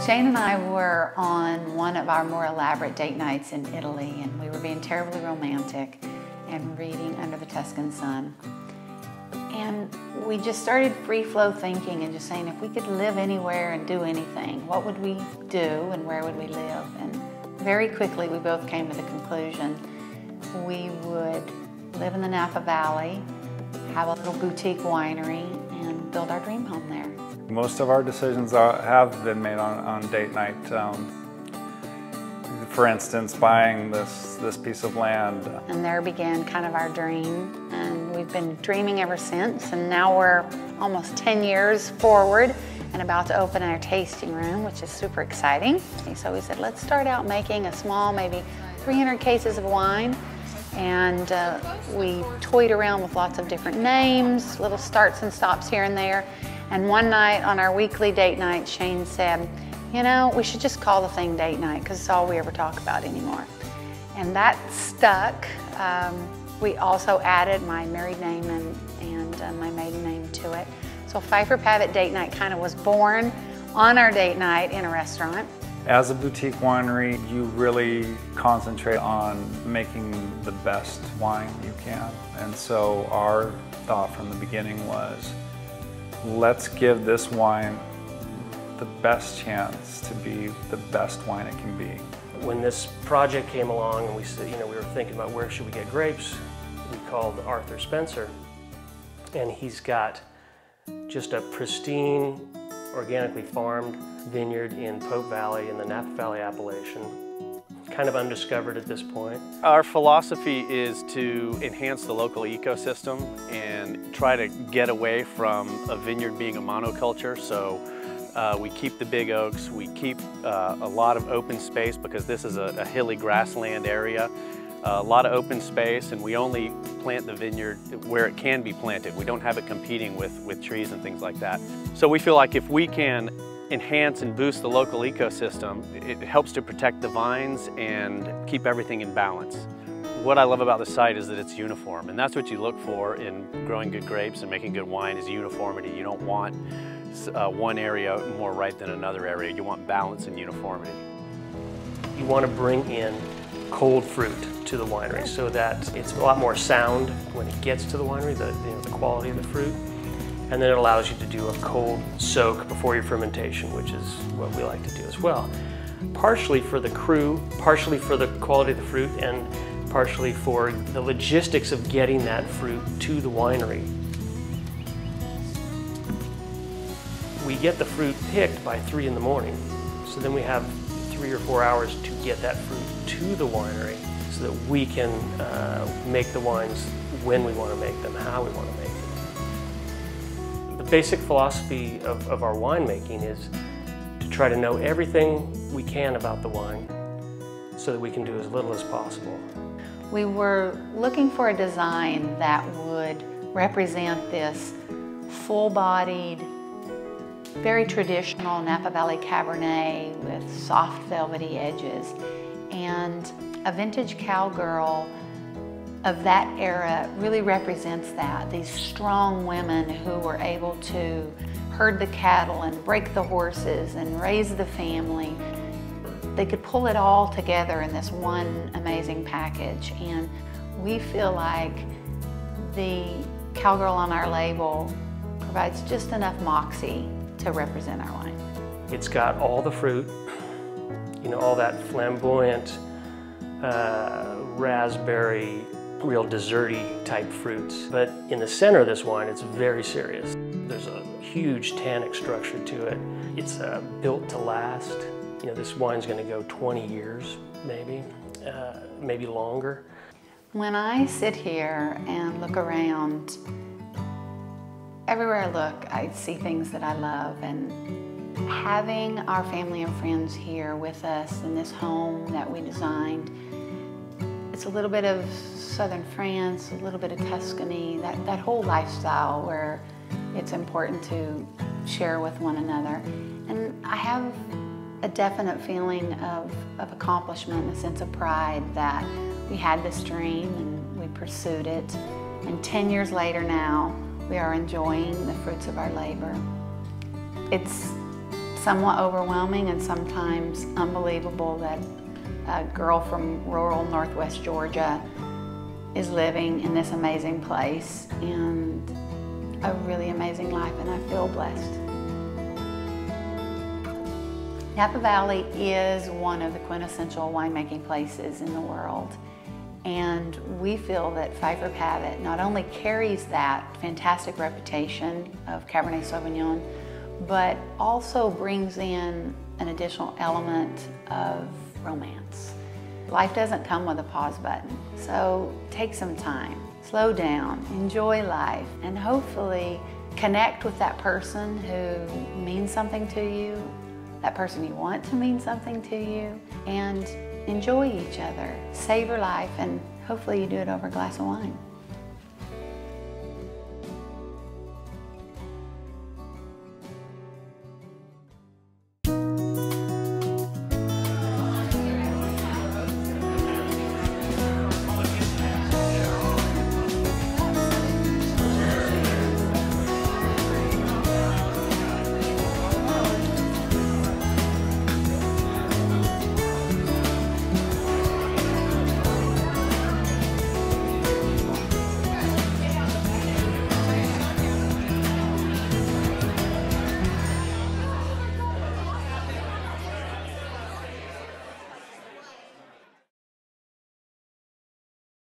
Shane and I were on one of our more elaborate date nights in Italy, and we were being terribly romantic and reading Under the Tuscan Sun. And we just started free-flow thinking and just saying, if we could live anywhere and do anything, what would we do and where would we live? And very quickly we both came to the conclusion we would live in the Napa Valley, have a little boutique winery, and build our dream home there. Most of our decisions have been made on date night. For instance, buying this piece of land. And there began kind of our dream, and we've been dreaming ever since, and now we're almost 10 years forward and about to open our tasting room, which is super exciting. So we said, let's start out making a small, maybe 300 cases of wine, and we toyed around with lots of different names, little starts and stops here and there. And one night on our weekly date night, Shane said, you know, we should just call the thing date night because it's all we ever talk about anymore. And that stuck. We also added my married name and my maiden name to it. So Phifer Pavitt Date Night kind of was born on our date night in a restaurant. As a boutique winery, you really concentrate on making the best wine you can. And so our thought from the beginning was, let's give this wine the best chance to be the best wine it can be. When this project came along and we said, we were thinking about where should we get grapes, we called Arthur Spencer, and he's got just a pristine, organically farmed vineyard in Pope Valley in the Napa Valley appellation. Kind of undiscovered at this point. Our philosophy is to enhance the local ecosystem and try to get away from a vineyard being a monoculture. So we keep the big oaks, we keep a lot of open space because this is a hilly grassland area. A lot of open space, and we only plant the vineyard where it can be planted. We don't have it competing with trees and things like that. So we feel like if we can enhance and boost the local ecosystem, it helps to protect the vines and keep everything in balance. What I love about the site is that it's uniform, and that's what you look for in growing good grapes and making good wine is uniformity. You don't want one area more ripe than another area. You want balance and uniformity. You want to bring in cold fruit to the winery so that it's a lot more sound when it gets to the winery, the quality of the fruit. And then it allows you to do a cold soak before your fermentation, which is what we like to do as well. Partially for the crew, partially for the quality of the fruit, and partially for the logistics of getting that fruit to the winery. We get the fruit picked by 3 in the morning, so then we have 3 or 4 hours to get that fruit to the winery so that we can make the wines when we want to make them, how we want to make them. The basic philosophy of our winemaking is to try to know everything we can about the wine so that we can do as little as possible. We were looking for a design that would represent this full-bodied, very traditional Napa Valley Cabernet with soft velvety edges, and a vintage cowgirl of that era really represents that. These strong women who were able to herd the cattle and break the horses and raise the family. They could pull it all together in this one amazing package, and we feel like the cowgirl on our label provides just enough moxie to represent our wine. It's got all the fruit, all that flamboyant raspberry, real desserty type fruits. But in the center of this wine, it's very serious. There's a huge tannic structure to it. It's built to last. This wine's going to go 20 years, maybe longer. When I sit here and look around, everywhere I look, I see things that I love, and having our family and friends here with us in this home that we designed, it's a little bit of southern France, a little bit of Tuscany, that whole lifestyle where it's important to share with one another. And I have a definite feeling of accomplishment, a sense of pride that we had this dream and we pursued it. And 10 years later now, we are enjoying the fruits of our labor. It's somewhat overwhelming and sometimes unbelievable that a girl from rural Northwest Georgia is living in this amazing place and a really amazing life, and I feel blessed. Napa Valley is one of the quintessential winemaking places in the world, and we feel that Phifer Pavitt not only carries that fantastic reputation of Cabernet Sauvignon, but also brings in an additional element of romance. Life doesn't come with a pause button, so take some time, slow down, enjoy life, and hopefully connect with that person who means something to you, that person you want to mean something to you, and enjoy each other. Savor life, and hopefully you do it over a glass of wine.